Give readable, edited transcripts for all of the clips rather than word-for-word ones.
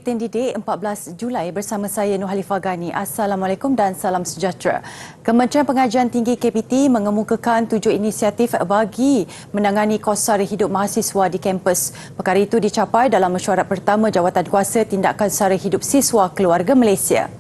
Weekend Didik 14 Julai bersama saya Nur Halifah Ghani. Assalamualaikum dan salam sejahtera. Kementerian Pengajian Tinggi KPT mengemukakan 7 inisiatif bagi menangani kos sara hidup mahasiswa di kampus. Perkara itu dicapai dalam mesyuarat pertama Jawatankuasa Tindakan Sara Hidup Siswa Keluarga Malaysia.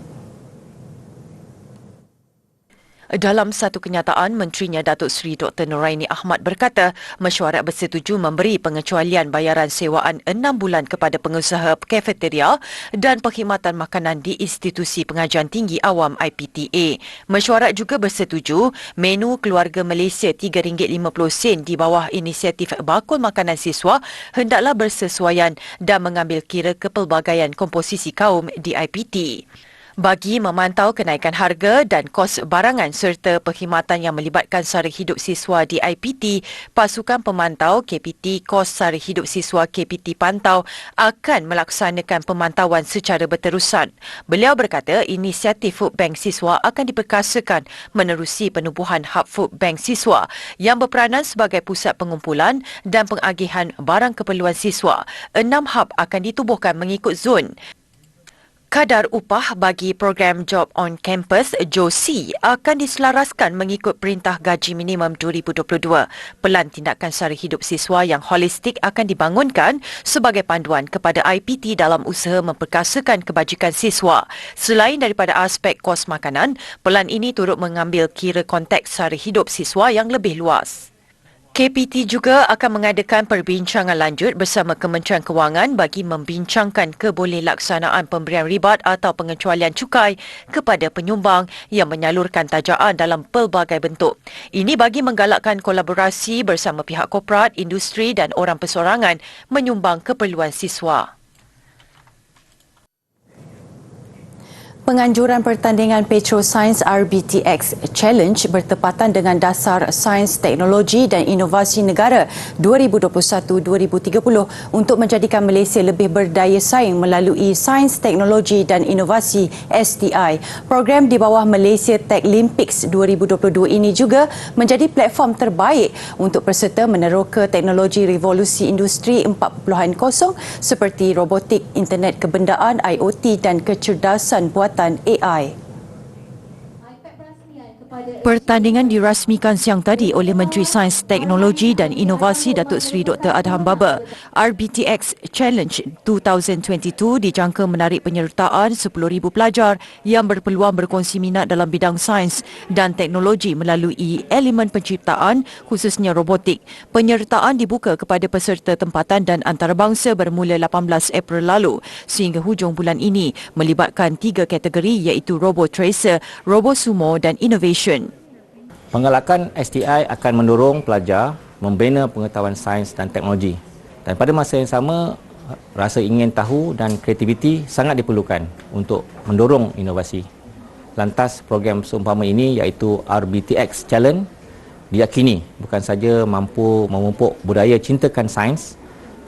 Dalam satu kenyataan, Menterinya Datuk Seri Dr. Noraini Ahmad berkata, mesyuarat bersetuju memberi pengecualian bayaran sewaan 6 bulan kepada pengusaha kafeteria dan perkhidmatan makanan di Institusi Pengajian Tinggi Awam IPTA. Mesyuarat juga bersetuju menu Keluarga Malaysia RM3.50 di bawah inisiatif bakul makanan siswa hendaklah bersesuaian dan mengambil kira kepelbagaian komposisi kaum di IPT. Bagi memantau kenaikan harga dan kos barangan serta perkhidmatan yang melibatkan sara hidup siswa di IPT, Pasukan Pemantau KPT Kos Sara Hidup Siswa KPT Pantau akan melaksanakan pemantauan secara berterusan. Beliau berkata inisiatif Food Bank Siswa akan diperkasakan menerusi penubuhan Hub Food Bank Siswa yang berperanan sebagai pusat pengumpulan dan pengagihan barang keperluan siswa. 6 hub akan ditubuhkan mengikut zon. Kadar upah bagi program Job on Campus JOSI akan diselaraskan mengikut Perintah Gaji Minimum 2022. Pelan tindakan sara hidup siswa yang holistik akan dibangunkan sebagai panduan kepada IPT dalam usaha memperkasakan kebajikan siswa. Selain daripada aspek kos makanan, pelan ini turut mengambil kira konteks sara hidup siswa yang lebih luas. KPT juga akan mengadakan perbincangan lanjut bersama Kementerian Kewangan bagi membincangkan kebolehlaksanaan pemberian ribat atau pengecualian cukai kepada penyumbang yang menyalurkan tajaan dalam pelbagai bentuk. Ini bagi menggalakkan kolaborasi bersama pihak korporat, industri dan orang persorangan menyumbang keperluan siswa. Penganjuran pertandingan Petrosains RBTX Challenge bertepatan dengan Dasar Sains, Teknologi dan Inovasi Negara 2021-2030 untuk menjadikan Malaysia lebih berdaya saing melalui Sains, Teknologi dan Inovasi STI. Program di bawah Malaysia Techlimpics 2022 ini juga menjadi platform terbaik untuk peserta meneroka teknologi revolusi industri 4.0 seperti robotik, internet kebendaan, IoT dan kecerdasan buatan AI. Pertandingan dirasmikan siang tadi oleh Menteri Sains, Teknologi dan Inovasi Datuk Seri Dr. Adham Baba. RBTX Challenge 2022 dijangka menarik penyertaan 10,000 pelajar yang berpeluang berkongsi minat dalam bidang sains dan teknologi melalui elemen penciptaan khususnya robotik. Penyertaan dibuka kepada peserta tempatan dan antarabangsa bermula 18 April lalu sehingga hujung bulan ini melibatkan 3 kategori iaitu Robot Tracer, Robot Sumo dan Innovation. Penggalakan STI akan mendorong pelajar membina pengetahuan sains dan teknologi. Dan pada masa yang sama, rasa ingin tahu dan kreativiti sangat diperlukan untuk mendorong inovasi. Lantas, program seumpama ini iaitu RBTX Challenge diyakini bukan saja mampu memupuk budaya cintakan sains,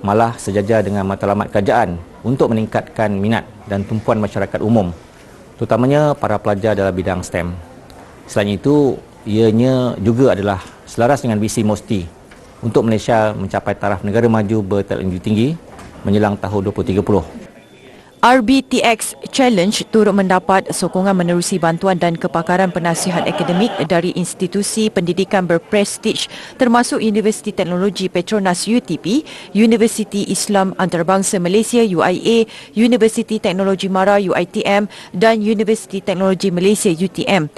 malah sejajar dengan matlamat kerajaan untuk meningkatkan minat dan tumpuan masyarakat umum, terutamanya para pelajar dalam bidang STEM. Selain itu, ianya juga adalah selaras dengan visi MOSTI untuk Malaysia mencapai taraf negara maju berteknologi tinggi menjelang tahun 2030. RBTX Challenge turut mendapat sokongan menerusi bantuan dan kepakaran penasihat akademik dari institusi pendidikan berprestij termasuk Universiti Teknologi Petronas UTP, Universiti Islam Antarabangsa Malaysia UIA, Universiti Teknologi Mara UiTM dan Universiti Teknologi Malaysia UTM.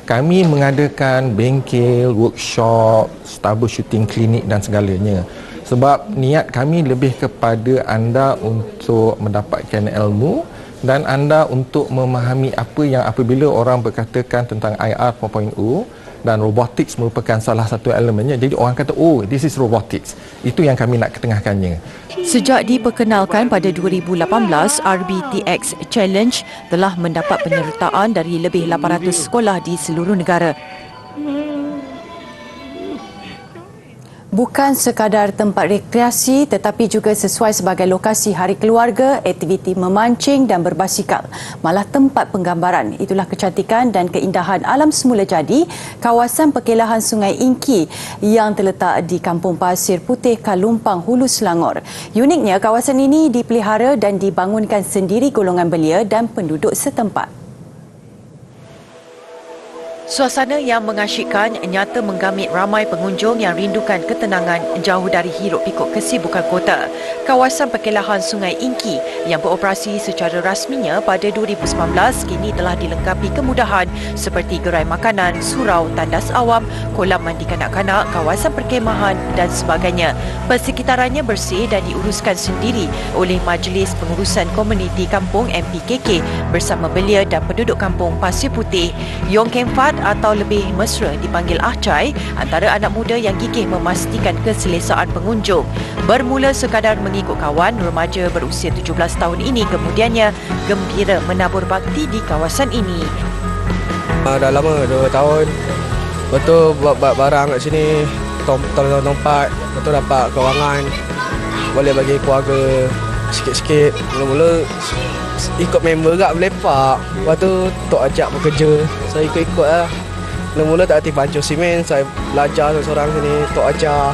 Kami mengadakan bengkel, workshop, troubleshooting klinik dan segalanya. Sebab niat kami lebih kepada anda untuk mendapatkan ilmu dan anda untuk memahami apa yang apabila orang berkatakan tentang IR 4.0 dan robotics merupakan salah satu elemennya. Jadi orang kata, oh, this is robotics. Itu yang kami nak ketengahkannya. Sejak diperkenalkan pada 2018, RBTX Challenge telah mendapat penyertaan dari lebih 800 sekolah di seluruh negara. Bukan sekadar tempat rekreasi tetapi juga sesuai sebagai lokasi hari keluarga, aktiviti memancing dan berbasikal. Malah tempat penggambaran. Itulah kecantikan dan keindahan alam semula jadi kawasan perkelahan Sungai Ingki yang terletak di Kampung Pasir Putih, Kalumpang, Hulu Selangor. Uniknya, kawasan ini dipelihara dan dibangunkan sendiri golongan belia dan penduduk setempat. Suasana yang mengasyikkan nyata menggamit ramai pengunjung yang rindukan ketenangan jauh dari hiruk pikuk kesibukan kota. Kawasan perkelahan Sungai Ingki yang beroperasi secara rasminya pada 2019 kini telah dilengkapi kemudahan seperti gerai makanan, surau, tandas awam, kolam mandi kanak-kanak, kawasan perkemahan dan sebagainya. Persekitarannya bersih dan diuruskan sendiri oleh Majlis Pengurusan Komuniti Kampung MPKK bersama belia dan penduduk kampung Pasir Putih. Yong Kem Fat atau lebih mesra dipanggil Ah Chai, antara anak muda yang gigih memastikan keselesaan pengunjung. Bermula sekadar mengikut kawan, remaja berusia 17 tahun ini kemudiannya gembira menabur bakti di kawasan ini. Dah lama, 2 tahun. Betul buat barang kat sini, tempat, betul dapat kewangan, boleh bagi keluarga sikit-sikit. Mula-mula ikut member kat melepak. Lepas tu Tok ajak bekerja, saya ikut-ikut lah. Mula-mula tak hati pancur simen, saya belajar seorang sini, Tok ajar.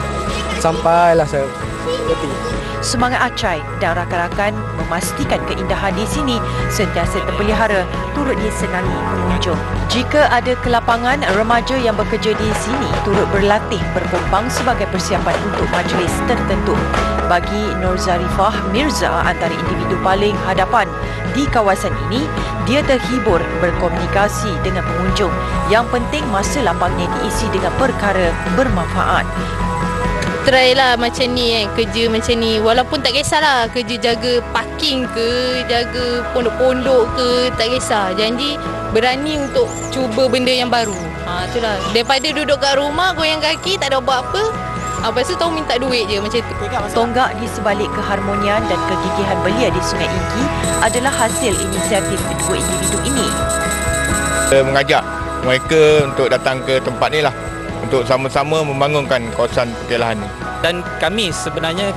Sampailah saya berhenti. Semangat Ah Chai dan rakan-rakan memastikan keindahan di sini sentiasa terpelihara turut disenangi pengunjung. Jika ada kelapangan, remaja yang bekerja di sini turut berlatih berpompang sebagai persiapan untuk majlis tertentu. Bagi Nur Zarifah Mirza, antara individu paling hadapan di kawasan ini, dia terhibur berkomunikasi dengan pengunjung. Yang penting masa lapangnya diisi dengan perkara bermanfaat. Try lah macam ni kerja macam ni. Walaupun tak kisahlah kerja jaga parking ke, jaga pondok-pondok ke, tak kisah. Janji berani untuk cuba benda yang baru. Itulah. Daripada duduk kat rumah, goyang kaki, tak ada buat apa. Lepas tu tahu minta duit je macam tu. Tonggak di sebalik keharmonian dan kegigihan belia di Sungai Ingki adalah hasil inisiatif dua individu ini. Mengajak mereka untuk datang ke tempat ni lah, untuk sama-sama membangunkan kawasan perkelahan ni. Dan kami sebenarnya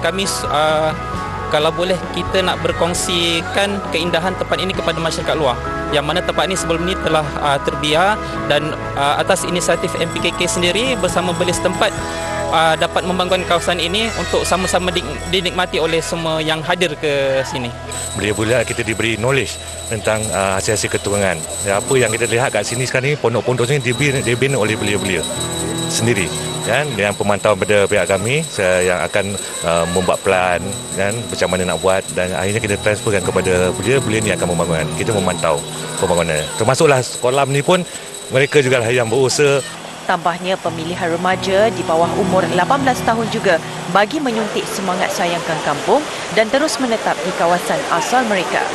kalau boleh kita nak berkongsikan keindahan tempat ini kepada masyarakat luar, yang mana tempat ini sebelum ini telah terbiar dan atas inisiatif MPKK sendiri bersama belia setempat dapat membangun kawasan ini untuk sama-sama dinikmati oleh semua yang hadir ke sini. Belia-belia kita diberi knowledge tentang hasil-hasil keturunan. Apa yang kita lihat kat sini sekarang ni, pondok-pondok sini dibina oleh belia-belia sendiri, kan, dengan pemantauan pada pihak kami yang akan membuat plan, kan, macam mana nak buat, dan akhirnya kita transferkan kepada belia ni akan membangun. Kita memantau pembangunan. Termasuklah kolam ni pun mereka juga yang berusaha. Tambahnya, pemilihan remaja di bawah umur 18 tahun juga bagi menyuntik semangat sayangkan kampung dan terus menetap di kawasan asal mereka.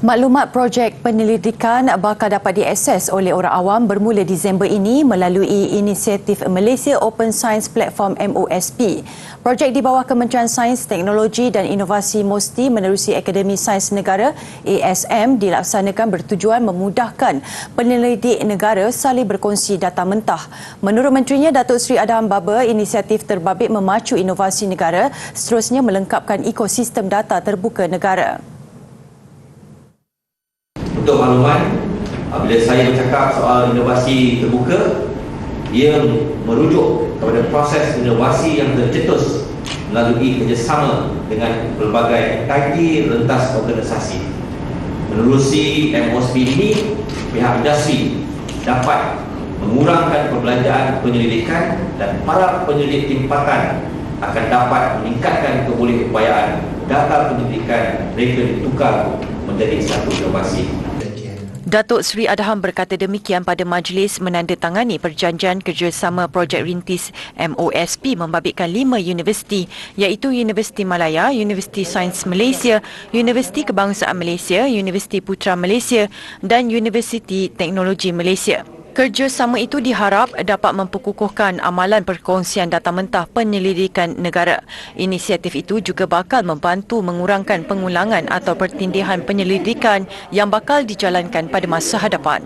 Maklumat projek penyelidikan bakal dapat diakses oleh orang awam bermula Disember ini melalui inisiatif Malaysia Open Science Platform MOSP. Projek di bawah Kementerian Sains, Teknologi dan Inovasi MOSTI menerusi Akademi Sains Negara ASM dilaksanakan bertujuan memudahkan penyelidik negara saling berkongsi data mentah. Menurut Menterinya Datuk Seri Adham Baba, inisiatif terbabit memacu inovasi negara, seterusnya melengkapkan ekosistem data terbuka negara. Untuk makluman, bila saya bercakap soal inovasi terbuka, ia merujuk kepada proses inovasi yang tercetus melalui kerjasama dengan pelbagai entiti rentas organisasi. Menerusi MOSP ini, pihak industri dapat mengurangkan perbelanjaan penyelidikan dan para penyelidik tempatan akan dapat meningkatkan kebolehupayaan data penyelidikan mereka ditukar menjadi satu inovasi. Datuk Seri Adham berkata demikian pada majlis menandatangani perjanjian kerjasama projek rintis MOSP membabitkan 5 universiti iaitu Universiti Malaya, Universiti Sains Malaysia, Universiti Kebangsaan Malaysia, Universiti Putra Malaysia dan Universiti Teknologi Malaysia. Kerjasama itu diharap dapat memperkukuhkan amalan perkongsian data mentah penyelidikan negara. Inisiatif itu juga bakal membantu mengurangkan pengulangan atau pertindihan penyelidikan yang bakal dijalankan pada masa hadapan.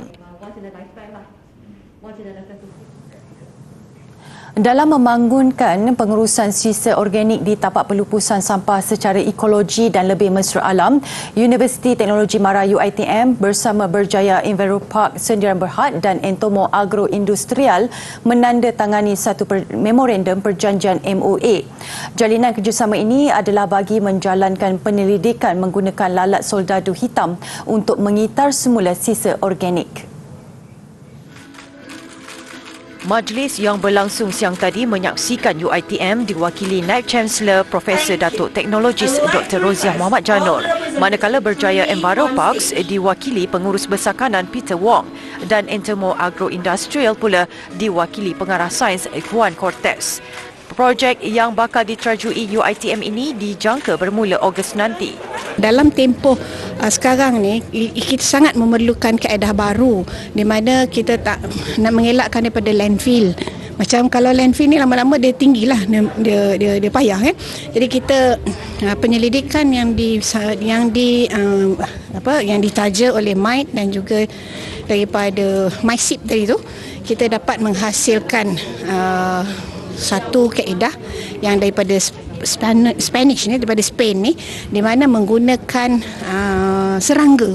Dalam membangunkan pengurusan sisa organik di tapak pelupusan sampah secara ekologi dan lebih mesra alam, Universiti Teknologi Mara UiTM bersama Berjaya Enviropark Sdn Bhd dan Entomo Agroindustrial menandatangani satu memorandum perjanjian MOA. Jalinan kerjasama ini adalah bagi menjalankan penyelidikan menggunakan lalat soldadu hitam untuk mengitar semula sisa organik. Majlis yang berlangsung siang tadi menyaksikan UiTM diwakili Naib Chancellor Profesor Datuk Teknologis Dr. Roziah Muhammad Janor, manakala Berjaya Enviroparks diwakili Pengurus Besar Kanan Peter Wong dan Entomo Agroindustrial pula diwakili Pengarah Sains Juan Cortez. Projek yang bakal diterajui UiTM ini dijangka bermula Ogos nanti. Dalam tempoh sekarang ni kita sangat memerlukan kaedah baru di mana kita tak nak mengelakkan daripada landfill. Macam kalau landfill ni lama-lama dia tinggilah, dia payah kan. Jadi kita penyelidikan yang ditaja oleh MIT dan juga daripada MySIP tadi tu, kita dapat menghasilkan satu kaedah yang daripada Spanish ni, daripada Spain ni, di mana menggunakan serangga,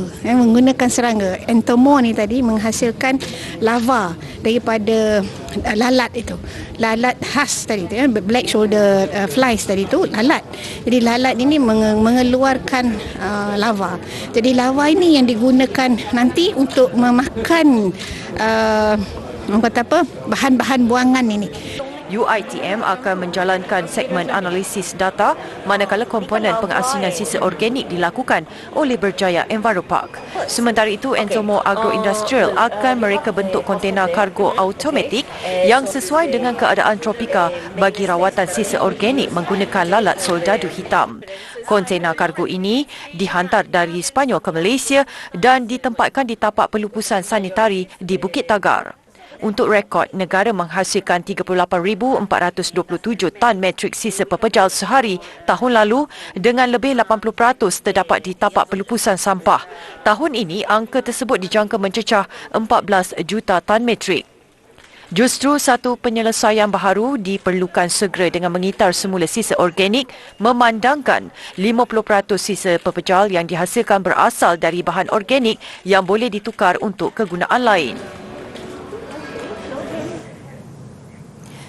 Entomo ni tadi menghasilkan lava daripada lalat itu, lalat khas tadi tu, black shoulder flies tadi tu, lalat. Jadi lalat ini mengeluarkan lava. Jadi lava ini yang digunakan nanti untuk memakan bahan-bahan buangan ini. UiTM akan menjalankan segmen analisis data manakala komponen pengasinan sisa organik dilakukan oleh Berjaya Enviropark. Sementara itu, Entomo Agroindustrial akan mereka bentuk kontena kargo automatik yang sesuai dengan keadaan tropika bagi rawatan sisa organik menggunakan lalat soldadu hitam. Kontena kargo ini dihantar dari Sepanyol ke Malaysia dan ditempatkan di tapak pelupusan sanitari di Bukit Tagar. Untuk rekod, negara menghasilkan 38,427 tan metrik sisa pepejal sehari tahun lalu dengan lebih 80% terdapat di tapak pelupusan sampah. Tahun ini, angka tersebut dijangka mencecah 14 juta tan metrik. Justru satu penyelesaian baharu diperlukan segera dengan mengitar semula sisa organik memandangkan 50% sisa pepejal yang dihasilkan berasal dari bahan organik yang boleh ditukar untuk kegunaan lain.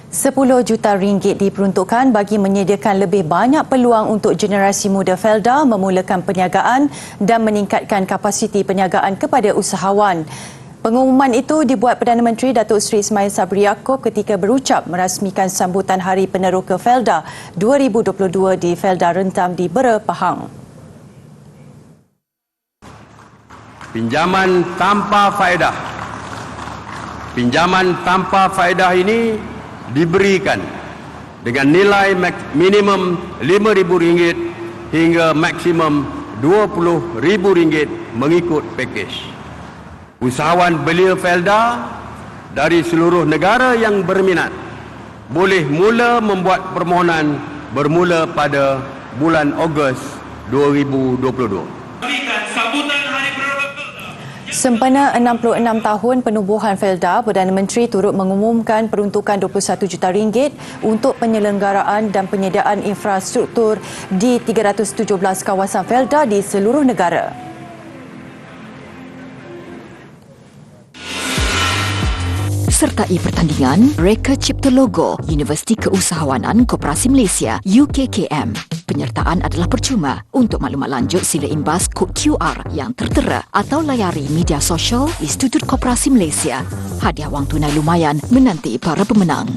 10 juta ringgit diperuntukkan bagi menyediakan lebih banyak peluang untuk generasi muda Felda memulakan perniagaan dan meningkatkan kapasiti perniagaan kepada usahawan. Pengumuman itu dibuat Perdana Menteri Datuk Seri Ismail Sabri Yaakob ketika berucap merasmikan sambutan Hari Peneroka Felda 2022 di Felda Rentam di Bera, Pahang. Pinjaman tanpa faedah. Pinjaman tanpa faedah ini diberikan dengan nilai minimum RM5,000 hingga maksimum RM20,000 mengikut pakej. Usahawan belia Felda dari seluruh negara yang berminat boleh mula membuat permohonan bermula pada bulan Ogos 2022. Sempena 66 tahun penubuhan Felda, Perdana Menteri turut mengumumkan peruntukan RM21 juta untuk penyelenggaraan dan penyediaan infrastruktur di 317 kawasan Felda di seluruh negara. Sertai pertandingan Reka Cipta Logo Universiti Keusahawanan Koperasi Malaysia UKKM. Penyertaan adalah percuma. Untuk maklumat lanjut sila imbas kod QR yang tertera atau layari media sosial Institut Koperasi Malaysia. Hadiah wang tunai lumayan menanti para pemenang.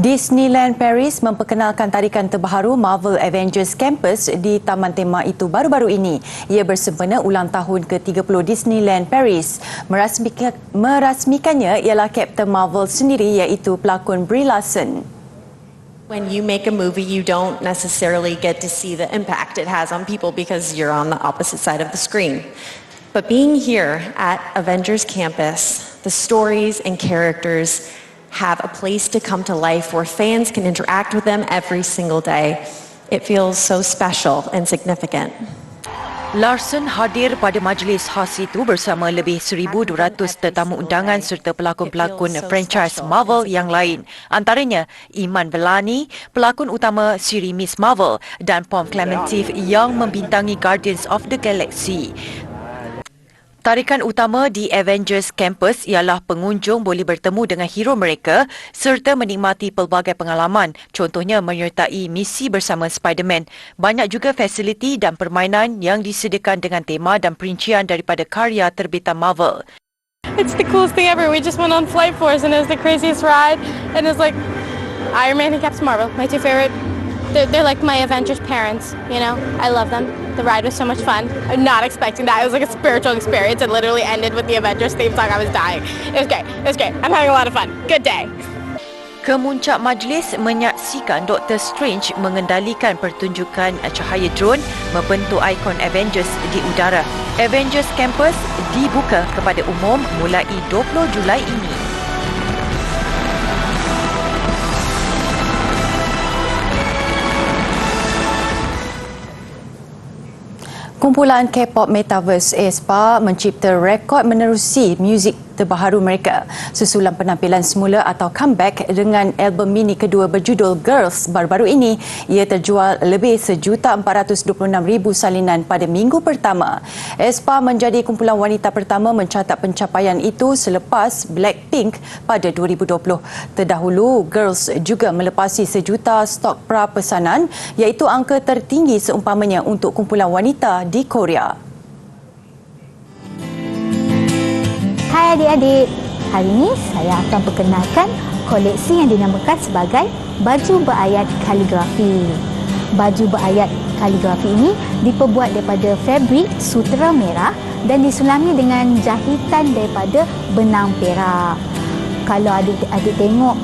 Disneyland Paris memperkenalkan tarikan terbaru Marvel Avengers Campus di taman tema itu baru-baru ini. Ia bersempena ulang tahun ke-30 Disneyland Paris. Merasmikannya ialah Captain Marvel sendiri iaitu pelakon Brie Larson. When you make a movie, you don't necessarily get to see the impact it has on people because you're on the opposite side of the screen. But being here at Avengers Campus, the stories and characters have a place to come to life where fans can interact with them every single day. It feels so special and significant. Larson hadir pada majlis khas itu bersama lebih 1,200 tetamu undangan serta pelakon-pelakon franchise Marvel yang lain. Antaranya Iman Vellani, pelakon utama siri Miss Marvel, dan Pom Klementieff yang membintangi Guardians of the Galaxy. Tarikan utama di Avengers Campus ialah pengunjung boleh bertemu dengan hero mereka serta menikmati pelbagai pengalaman, contohnya menyertai misi bersama Spider-Man. Banyak juga fasiliti dan permainan yang disediakan dengan tema dan perincian daripada karya terbitan Marvel. It's the coolest thing ever. We just went on Flight Force and it was the craziest ride. And it's like Iron Man and Captain Marvel, my two favorite. They're like my Avengers parents, you know. I love them. The ride was so much fun. I'm not expecting that. It was like a spiritual experience. It literally ended with the Avengers theme song. I was dying. It was great. It was great. I'm having a lot of fun. Good day. Kemuncak majlis menyaksikan Dr. Strange mengendalikan pertunjukan cahaya drone membentuk ikon Avengers di udara. Avengers Campus dibuka kepada umum mulai 20 Julai ini. Kumpulan K-pop Metaverse aespa mencipta rekod menerusi muzik terbaru mereka susulan penampilan semula atau comeback dengan album mini kedua berjudul Girls. Baru-baru ini ia terjual lebih 1,426,000 salinan pada minggu pertama. aespa menjadi kumpulan wanita pertama mencatat pencapaian itu selepas Blackpink pada 2020. Terdahulu Girls juga melepasi 1 juta stok pra-pesanan iaitu angka tertinggi seumpamanya untuk kumpulan wanita di Korea. Hai adik-adik, hari ini saya akan perkenalkan koleksi yang dinamakan sebagai baju berayat kaligrafi. Baju berayat kaligrafi ini diperbuat daripada fabrik sutera merah dan disulami dengan jahitan daripada benang perak. Kalau adik-adik tengok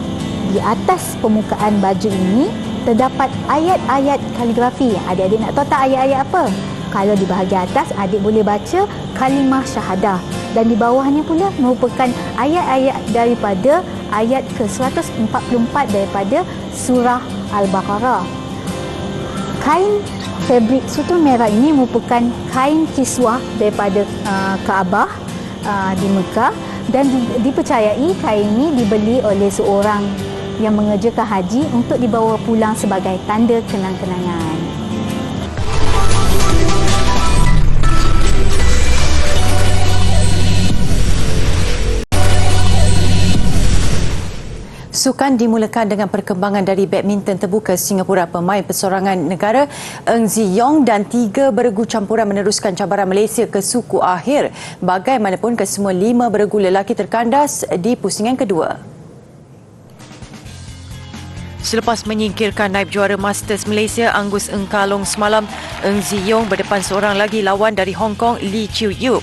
di atas permukaan baju ini terdapat ayat-ayat kaligrafi. Adik-adik nak tahu tak ayat-ayat apa? Kalau di bahagian atas, adik boleh baca kalimah syahadah. Dan di bawahnya pula merupakan ayat-ayat daripada ayat ke-144 daripada surah Al-Baqarah. Kain fabrik sutera merah ini merupakan kain kiswah daripada Kaabah di Mekah dan dipercayai kain ini dibeli oleh seorang yang mengerjakan haji untuk dibawa pulang sebagai tanda kenang-kenangan. Sukan dimulakan dengan perkembangan dari badminton terbuka Singapura. Pemain persorangan negara Eng Zi Yong dan 3 beregu campuran meneruskan cabaran Malaysia ke suku akhir. Bagaimanapun, kesemua 5 beregu lelaki terkandas di pusingan kedua. Selepas menyingkirkan naib juara Masters Malaysia Angus Eng Kalong semalam, Eng Zi Yong berdepan seorang lagi lawan dari Hong Kong, Lee Chiu Yup.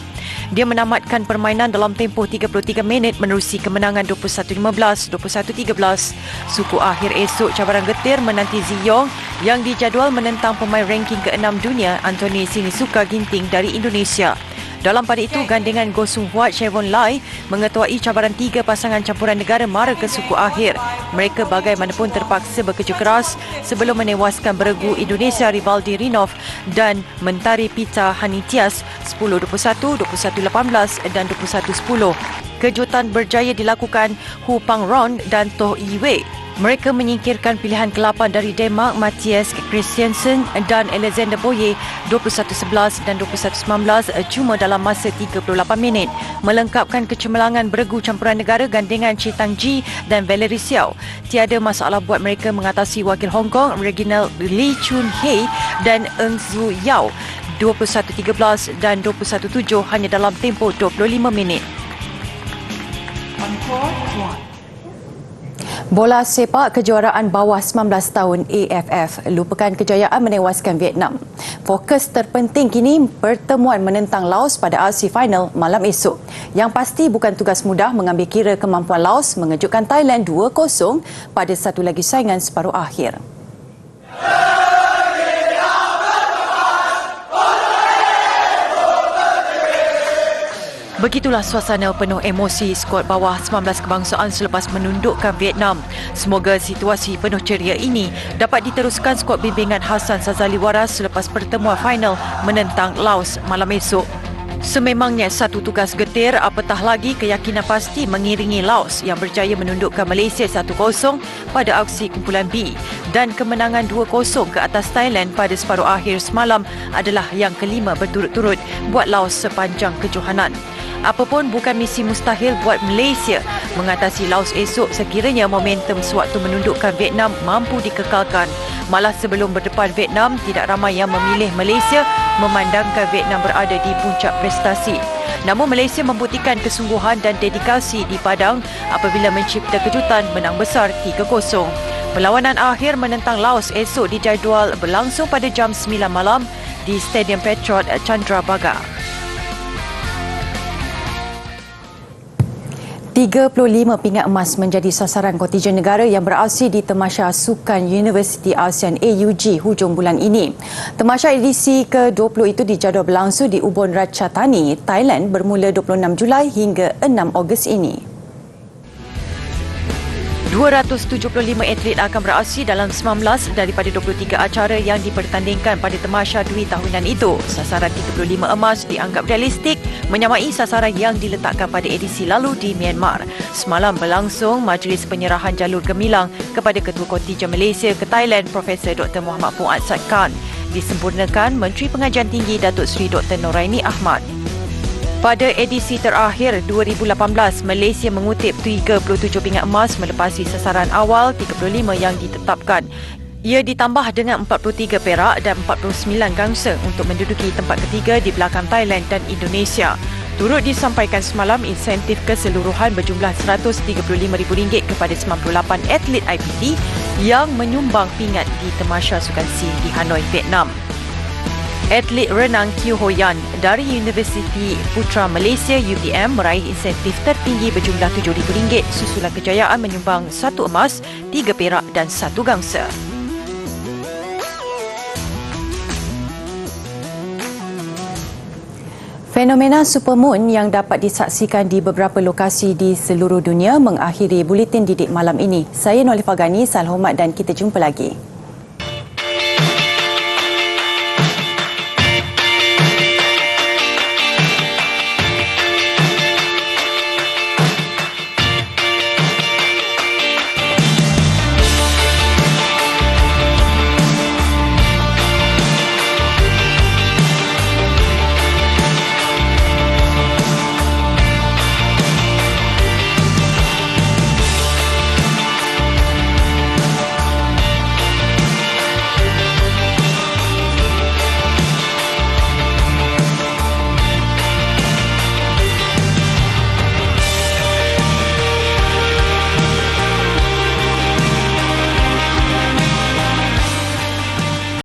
Dia menamatkan permainan dalam tempoh 33 minit menerusi kemenangan 21-15, 21-13. Suku akhir esok cabaran getir menanti Zi Yong yang dijadual menentang pemain ranking ke-6 dunia Anthony Sinisuka Ginting dari Indonesia. Dalam pada itu, gandengan Goh Sung Huat Chevron Lai mengetuai cabaran 3 pasangan campuran negara mara ke suku akhir. Mereka bagaimanapun terpaksa bekerja keras sebelum menewaskan beregu Indonesia Rivaldi Rinov dan Mentari Pita Hanitias 10-21, 21-18 dan 21-10. Kejutan berjaya dilakukan Hu Pangron dan Toh Yi Wei. Mereka menyingkirkan pilihan ke-8 dari Denmark Mathias Christiansen dan Alexander Boye 21-11 dan 21-19 cuma dalam masa 38 minit, melengkapkan kecemerlangan beregu campuran negara gandengan Chetang Ji dan Valerie Xiao. Tiada masalah buat mereka mengatasi wakil Hong Kong Reginald Lee Chun Hei dan Eng Zu Yao 21-13 dan 21-7 hanya dalam tempoh 25 minit. Bola sepak kejuaraan bawah 19 tahun AFF lupakan kejayaan menewaskan Vietnam. Fokus terpenting kini pertemuan menentang Laos pada RC Final malam esok. Yang pasti bukan tugas mudah mengambil kira kemampuan Laos mengejutkan Thailand 2-0 pada satu lagi saingan separuh akhir. Begitulah suasana penuh emosi skuad bawah 19 kebangsaan selepas menundukkan Vietnam. Semoga situasi penuh ceria ini dapat diteruskan skuad bimbingan Hassan Sazali Waras selepas pertemuan final menentang Laos malam esok. Sememangnya satu tugas getir, apatah lagi keyakinan pasti mengiringi Laos yang berjaya menundukkan Malaysia 1-0 pada aksi kumpulan B dan kemenangan 2-0 ke atas Thailand pada separuh akhir semalam adalah yang kelima berturut-turut buat Laos sepanjang kejohanan. Apapun bukan misi mustahil buat Malaysia mengatasi Laos esok sekiranya momentum sewaktu menundukkan Vietnam mampu dikekalkan. Malah sebelum berdepan Vietnam, tidak ramai yang memilih Malaysia memandangkan Vietnam berada di puncak prestasi. Namun Malaysia membuktikan kesungguhan dan dedikasi di padang apabila mencipta kejutan menang besar 3-0. Perlawanan akhir menentang Laos esok dijadual berlangsung pada jam 9 malam di Stadium Petrot Chandrabhaga. 35 pingat emas menjadi sasaran kontijen negara yang beraksi di Tamasya Sukan Universiti ASEAN AUG hujung bulan ini. Tamasya edisi ke-20 itu dijadual berlangsung di Ubon Ratchathani, Thailand bermula 26 Julai hingga 6 Ogos ini. 275 atlet akan beraksi dalam 19 daripada 23 acara yang dipertandingkan pada Tamasya Dwi tahunan itu. Sasaran 35 emas dianggap realistik menyamai sasaran yang diletakkan pada edisi lalu di Myanmar. Semalam berlangsung majlis penyerahan jalur gemilang kepada Ketua Kontijen Malaysia ke Thailand Profesor Dr. Muhammad Fuad Said Khan. Disempurnakan Menteri Pengajian Tinggi Datuk Seri Dr. Noraini Ahmad. Pada edisi terakhir 2018, Malaysia mengutip 37 pingat emas melepasi sasaran awal 35 yang ditetapkan. Ia ditambah dengan 43 perak dan 49 gangsa untuk menduduki tempat ketiga di belakang Thailand dan Indonesia. Turut disampaikan semalam insentif keseluruhan berjumlah RM135,000 kepada 98 atlet IPT yang menyumbang pingat di Tamasya Sukan C di Hanoi, Vietnam. Atlet renang Kieu Ho Yan dari Universiti Putra Malaysia UPM meraih insentif tertinggi berjumlah RM7,000 susulan kejayaan menyumbang 1 emas, 3 perak dan 1 gangsa. Fenomena supermoon yang dapat disaksikan di beberapa lokasi di seluruh dunia mengakhiri buletin didik malam ini. Saya Nolifah Ghani, salam hormat dan kita jumpa lagi.